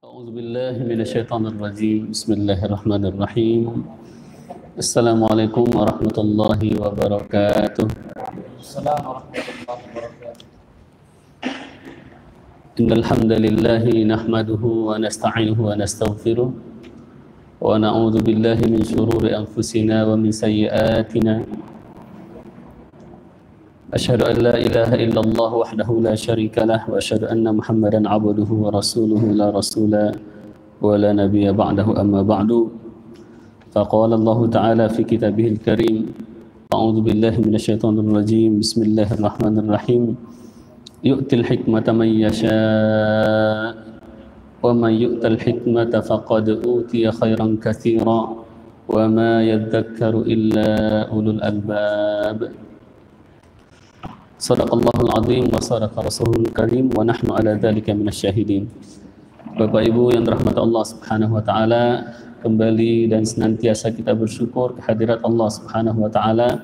أعوذ بالله من الشيطان الرجيم بسم الله الرحمن الرحيم السلام عليكم ورحمة الله وبركاته السلام ورحمة الله وبركاته. إن الحمد لله نحمده ونستعينه ونستغفره ونعوذ بالله من شرور أنفسنا ومن سيئاتنا أشهد أن لا إله إلا الله وحده لا شريك له وأشهد أن محمدا عبده ورسوله لا رسول ولا نبي بعده أما بعد فقال الله تعالى في كتابه الكريم أعوذ بالله من الشيطان الرجيم بسم الله الرحمن الرحيم يؤتي الحكمة من يشاء ومن يؤت الحكمة فقد أوتي خيرا كثيرا وما يذكر إلا أولو الألباب Sadaqallahul azim wa sadaqa rasulul karim wa nahnu ala dzalika minasyahidin. Bapak Ibu yang dirahmati Allah Subhanahu wa taala, kembali dan senantiasa kita bersyukur kehadirat Allah Subhanahu wa taala.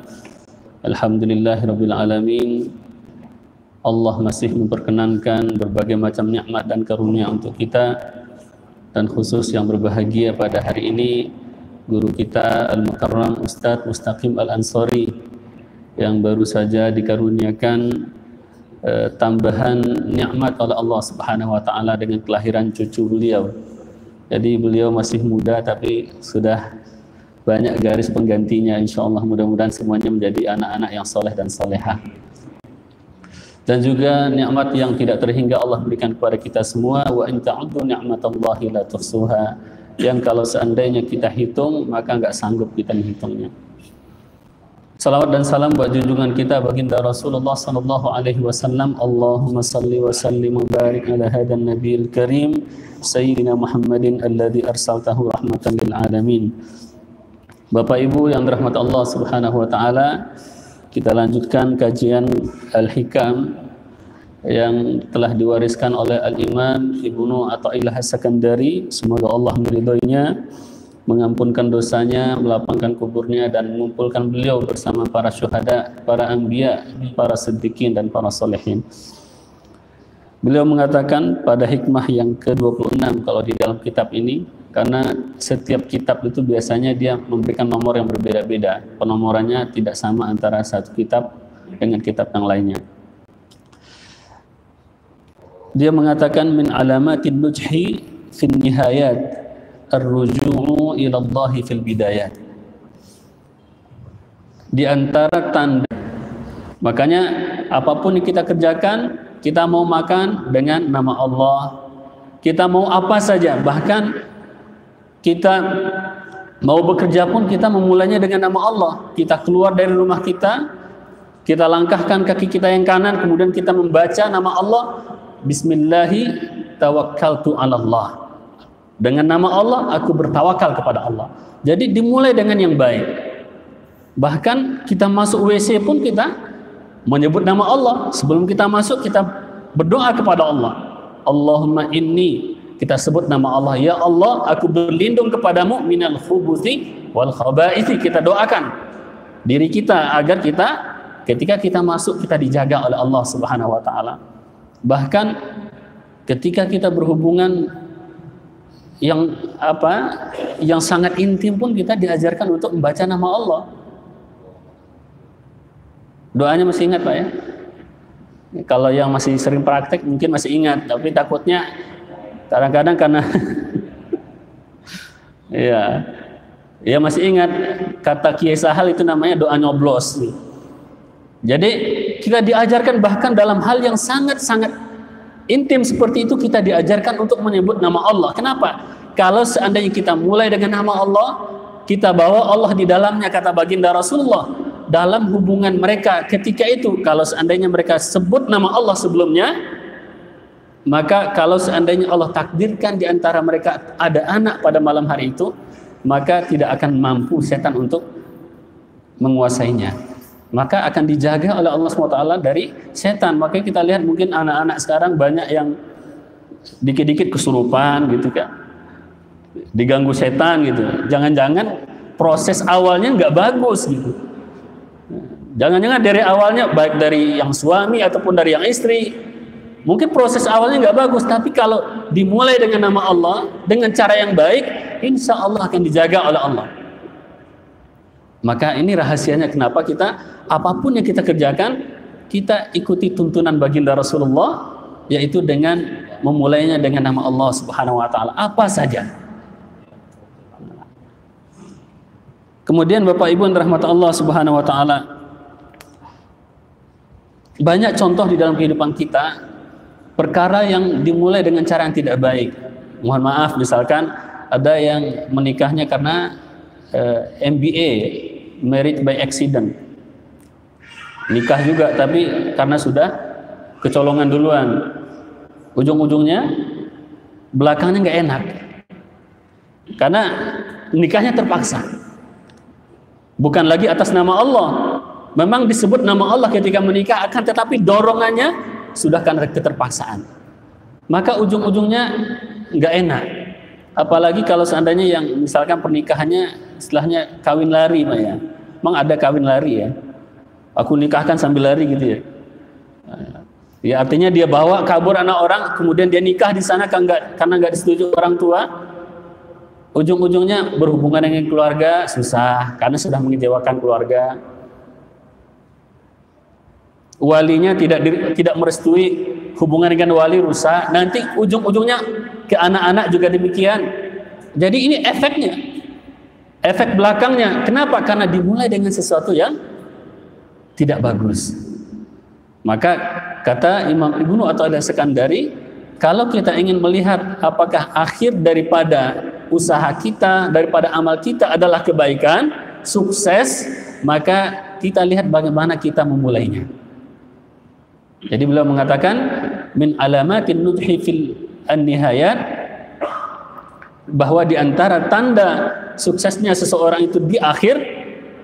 Alhamdulillahirabbil alamin. Allah masih memperkenankan berbagai macam nikmat dan karunia untuk kita, dan khusus yang berbahagia pada hari ini guru kita Al-Mukarram Ustadz Mustaqim Al-Ansari yang baru saja dikaruniakan tambahan nikmat oleh Allah Subhanahu wa taala dengan kelahiran cucu beliau. Jadi beliau masih muda tapi sudah banyak garis penggantinya, insyaallah. Mudah-mudahan semuanya menjadi anak-anak yang soleh dan solehah. Dan juga nikmat yang tidak terhingga Allah berikan kepada kita semua, wa in ta'uddu ni'matallahi la tuhsuha, yang kalau seandainya kita hitung maka enggak sanggup kita menghitungnya. Salawat dan salam buat junjungan kita baginda Rasulullah sallallahu alaihi wasallam. Allahumma salli wa sallim wa barik ala hadan nabiyil karim sayyidina Muhammadin alladzi arsaltahu rahmatan lil alamin. Bapak Ibu yang dirahmati Allah Subhanahu wa taala, kita lanjutkan kajian Al-Hikam yang telah diwariskan oleh Al-Imam Ibnu Athaillah As-Sakandari. Semoga Allah meridhoinya, mengampunkan dosanya, melapangkan kuburnya, dan mengumpulkan beliau bersama para syuhada, para anbiya, para siddiqin, dan para solehin. Beliau mengatakan pada hikmah yang ke-26 kalau di dalam kitab ini, karena setiap kitab itu biasanya dia memberikan nomor yang berbeda-beda. Penomorannya tidak sama antara satu kitab dengan kitab yang lainnya. Dia mengatakan min alamatin nujhi fin nihayat ar-ruju'u ila Allah fil bidayat. Di antara tanda, makanya apapun yang kita kerjakan, kita mau makan dengan nama Allah, kita mau apa saja, bahkan kita mau bekerja pun kita memulainya dengan nama Allah. Kita keluar dari rumah kita, kita langkahkan kaki kita yang kanan, kemudian kita membaca nama Allah, Bismillahi tawakkaltu 'ala Allah. Dengan nama Allah aku bertawakal kepada Allah. Jadi dimulai dengan yang baik. Bahkan kita masuk WC pun kita menyebut nama Allah. Sebelum kita masuk kita berdoa kepada Allah. Allahumma inni, kita sebut nama Allah. Ya Allah, aku berlindung kepadamu minal khubuthi wal khabaithi. Kita doakan diri kita agar kita ketika kita masuk kita dijaga oleh Allah Subhanahu wa taala. Bahkan ketika kita berhubungan yang sangat intim pun kita diajarkan untuk membaca nama Allah. Doanya masih ingat Pak ya? Kalau yang masih sering praktek mungkin masih ingat, tapi takutnya kadang-kadang karena ya masih ingat kata Kiai Sahal itu namanya doa nyoblos. Jadi kita diajarkan bahkan dalam hal yang sangat-sangat intim seperti itu kita diajarkan untuk menyebut nama Allah. Kenapa? Kalau seandainya kita mulai dengan nama Allah, kita bawa Allah di dalamnya, kata baginda Rasulullah, dalam hubungan mereka ketika itu, kalau seandainya mereka sebut nama Allah sebelumnya, maka kalau seandainya Allah takdirkan di antara mereka ada anak pada malam hari itu, maka tidak akan mampu setan untuk menguasainya. Maka akan dijaga oleh Allah SWT dari setan. Makanya kita lihat mungkin anak-anak sekarang banyak yang dikit-dikit kesurupan gitu kan, diganggu setan gitu. Jangan-jangan proses awalnya nggak bagus gitu. Jangan-jangan dari awalnya baik dari yang suami ataupun dari yang istri Mungkin proses awalnya nggak bagus, tapi kalau dimulai dengan nama Allah, dengan cara yang baik, insya Allah akan dijaga oleh Allah. Maka ini rahasianya kenapa kita, apapun yang kita kerjakan, kita ikuti tuntunan baginda Rasulullah, yaitu dengan memulainya dengan nama Allah Subhanahu wa Ta'ala, apa saja. Kemudian Bapak Ibu yang dirahmati Allah Subhanahu wa Ta'ala, banyak contoh di dalam kehidupan kita perkara yang dimulai dengan cara yang tidak baik. Mohon maaf, misalkan ada yang menikahnya karena MBA, married by accident, nikah juga tapi karena sudah kecolongan duluan, ujung-ujungnya belakangnya nggak enak karena nikahnya terpaksa, bukan lagi atas nama Allah. Memang disebut nama Allah ketika menikah, akan tetapi dorongannya sudah karena keterpaksaan, maka ujung-ujungnya nggak enak. Apalagi kalau seandainya yang misalkan pernikahannya istilahnya kawin lari, Pak ya. Memang ada kawin lari ya. Aku nikahkan sambil lari gitu ya. Ya artinya dia bawa kabur anak orang, kemudian dia nikah di sana karena nggak disetujui orang tua. Ujung-ujungnya berhubungan dengan keluarga susah karena sudah mengecewakan keluarga. Walinya tidak merestui, hubungan dengan wali rusak, nanti ujung-ujungnya ke anak-anak juga demikian. Jadi ini efeknya, efek belakangnya. Kenapa? Karena dimulai dengan sesuatu yang tidak bagus. Maka kata Imam Ibnu Athaillah Sekandari, kalau kita ingin melihat apakah akhir daripada usaha kita, daripada amal kita adalah kebaikan, sukses, maka kita lihat bagaimana kita memulainya. Jadi beliau mengatakan min alamatin nudhi fil an-nihayat, bahwa di antara tanda suksesnya seseorang itu di akhir,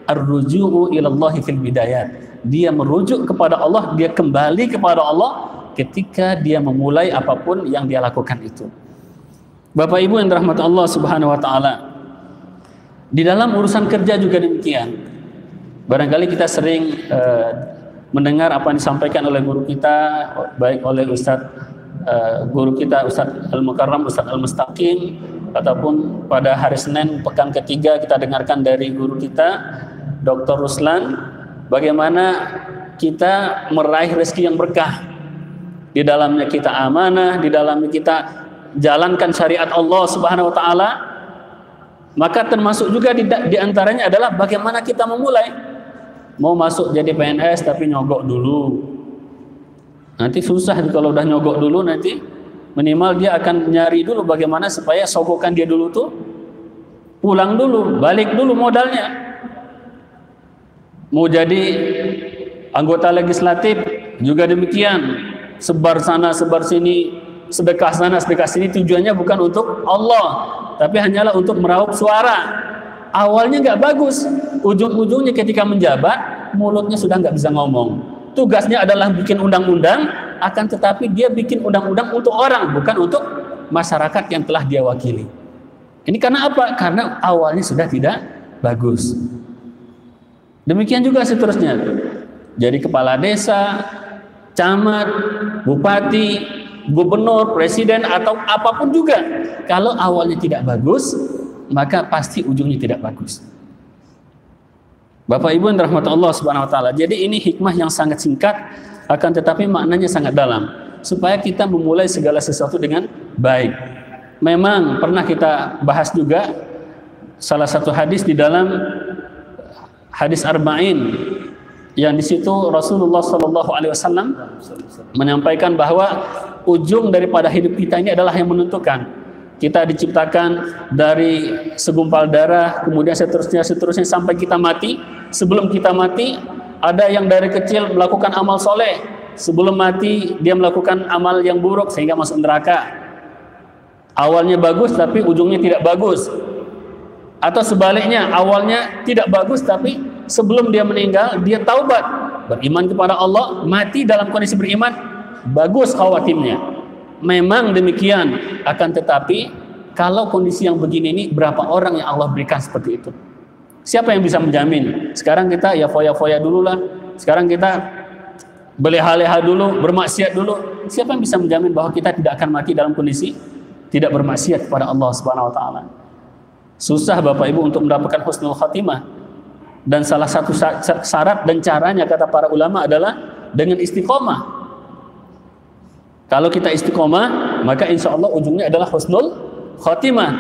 ar-ruju'u ilallahi fil bidayat. Dia merujuk kepada Allah, dia kembali kepada Allah ketika dia memulai apapun yang dia lakukan itu. Bapak Ibu yang dirahmati Allah Subhanahu wa Ta'ala, di dalam urusan kerja juga demikian. Barangkali kita sering mendengar apa yang disampaikan oleh guru kita, baik oleh guru kita Ustadz Al-Mukarram, Ustadz Al-Mustaqim, ataupun pada hari Senin pekan ketiga kita dengarkan dari guru kita Dr. Ruslan, bagaimana kita meraih rezeki yang berkah. Di dalamnya kita amanah, di dalamnya kita jalankan syariat Allah Subhanahu wa Ta'ala. Maka termasuk juga di antaranya adalah bagaimana kita memulai. Mau masuk jadi PNS tapi nyogok dulu, nanti susah kalau udah nyogok dulu. Nanti minimal dia akan nyari dulu bagaimana supaya sogokan dia dulu tuh pulang dulu, balik dulu modalnya. Mau jadi anggota legislatif juga demikian, sebar sana sebar sini, sedekah sana sedekah sini, tujuannya bukan untuk Allah tapi hanyalah untuk meraup suara. Awalnya nggak bagus, ujung-ujungnya ketika menjabat mulutnya sudah nggak bisa ngomong. Tugasnya adalah bikin undang-undang, akan tetapi dia bikin undang-undang untuk orang, bukan untuk masyarakat yang telah dia wakili. Ini karena apa? Karena awalnya sudah tidak bagus. Demikian juga seterusnya. Jadi kepala desa, camat, bupati, gubernur, presiden, atau apapun juga, kalau awalnya tidak bagus, maka pasti ujungnya tidak bagus. Bapak Ibu yang dirahmati Allah Subhanahu wa Ta'ala, jadi ini hikmah yang sangat singkat, akan tetapi maknanya sangat dalam, supaya kita memulai segala sesuatu dengan baik. Memang pernah kita bahas juga salah satu hadis di dalam hadis Arba'in, yang di situ Rasulullah SAW menyampaikan bahwa ujung daripada hidup kita ini adalah yang menentukan. Kita diciptakan dari segumpal darah, kemudian seterusnya sampai kita mati. Sebelum kita mati, ada yang dari kecil melakukan amal soleh, sebelum mati dia melakukan amal yang buruk sehingga masuk neraka. Awalnya bagus tapi ujungnya tidak bagus. Atau sebaliknya, awalnya tidak bagus tapi sebelum dia meninggal dia taubat, beriman kepada Allah, mati dalam kondisi beriman, bagus khawatimnya. Memang demikian, akan tetapi kalau kondisi yang begini ini, berapa orang yang Allah berikan seperti itu? Siapa yang bisa menjamin? Sekarang kita ya foya-foya dulu lah. Sekarang kita berleha-leha dulu, bermaksiat dulu. Siapa yang bisa menjamin bahwa kita tidak akan mati dalam kondisi tidak bermaksiat kepada Allah Subhanahu wa taala? Susah Bapak Ibu untuk mendapatkan husnul khatimah. Dan salah satu syarat dan caranya kata para ulama adalah dengan istiqomah. Kalau kita istiqomah, maka insya Allah ujungnya adalah husnul khatimah.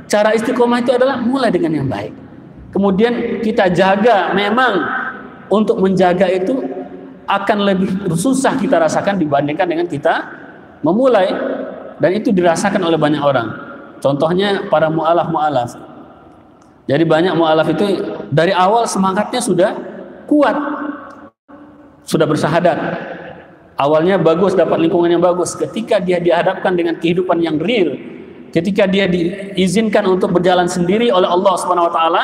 Cara istiqomah itu adalah mulai dengan yang baik. Kemudian kita jaga, memang untuk menjaga itu akan lebih susah kita rasakan dibandingkan dengan kita memulai. Dan itu dirasakan oleh banyak orang. Contohnya para mu'alaf. Jadi banyak mu'alaf itu dari awal semangatnya sudah kuat, sudah bersahadat. Awalnya bagus, dapat lingkungan yang bagus. Ketika dia dihadapkan dengan kehidupan yang real, ketika dia diizinkan untuk berjalan sendiri oleh Allah Subhanahu wa taala,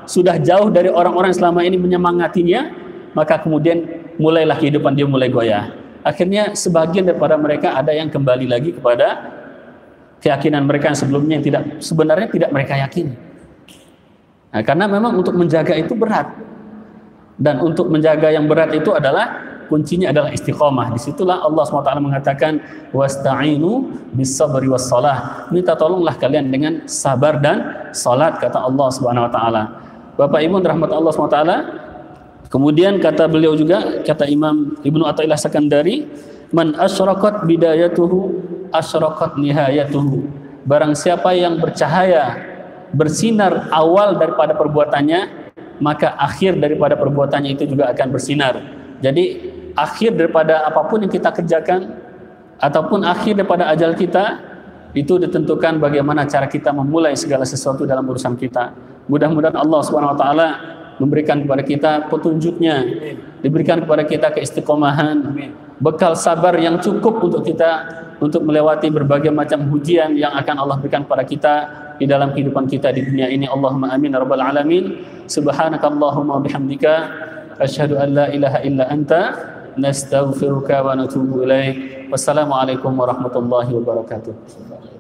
sudah jauh dari orang-orang yang selama ini menyemangatinya, maka kemudian mulailah kehidupan dia mulai goyah. Akhirnya sebagian daripada mereka ada yang kembali lagi kepada keyakinan mereka yang sebelumnya yang sebenarnya tidak mereka yakini. Nah, karena memang untuk menjaga itu berat. Dan untuk menjaga yang berat itu adalah kuncinya adalah istiqomah. Disitulah Allah SWT mengatakan wasta'inu bis-sabri was-salah. Minta tolonglah kalian dengan sabar dan salat, kata Allah Subhanahu wa taala. Bapak Ibu rahmat Allah SWT. Kemudian kata beliau juga, kata Imam Ibnu Athaillah Sakandari, man asyraqat bidayatuhu asyraqat nihayatuhu. Barang siapa yang bercahaya, bersinar awal daripada perbuatannya, maka akhir daripada perbuatannya itu juga akan bersinar. Jadi akhir daripada apapun yang kita kerjakan ataupun akhir daripada ajal kita itu ditentukan bagaimana cara kita memulai segala sesuatu dalam urusan kita. Mudah-mudahan Allah Subhanahu wa taala memberikan kepada kita petunjuknya, diberikan kepada kita keistiqomahan, bekal sabar yang cukup untuk kita untuk melewati berbagai macam ujian yang akan Allah berikan kepada kita di dalam kehidupan kita di dunia ini. Allahumma amin ya rabbal alamin. Subhanakallahumma bihamdika asyhadu an la ilaha illa anta nastaghfiruka wa natubu ilaik. Wassalamualaikum warahmatullahi wabarakatuh.